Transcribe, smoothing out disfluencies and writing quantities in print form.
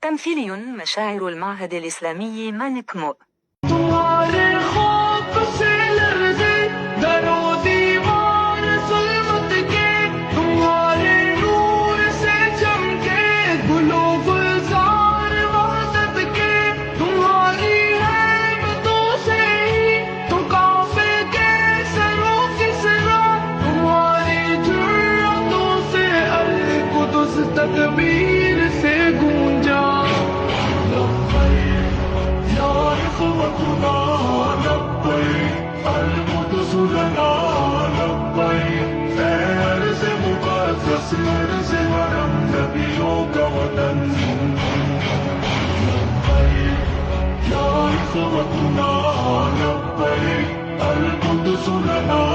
تمثيلي مشاعر المعهد الإسلامي مالك مو. تمہارے خوف سے لرزے در و دیوار ظلمت کے، تمہارے نور سے چمکے گل و گلزار وحدت کے، تمہاری حیبتوں سے ہی تو کعبے کے سروں کی سرا، تمہاری جرأتوں سے القدس تکبیر سے گونجا۔ إخوتنا لبيك القدس لنا لبيك، عرض مقدس عرض حرم نبیوں کا وطن لبيك يا إخوتنا لبيك القدس لنا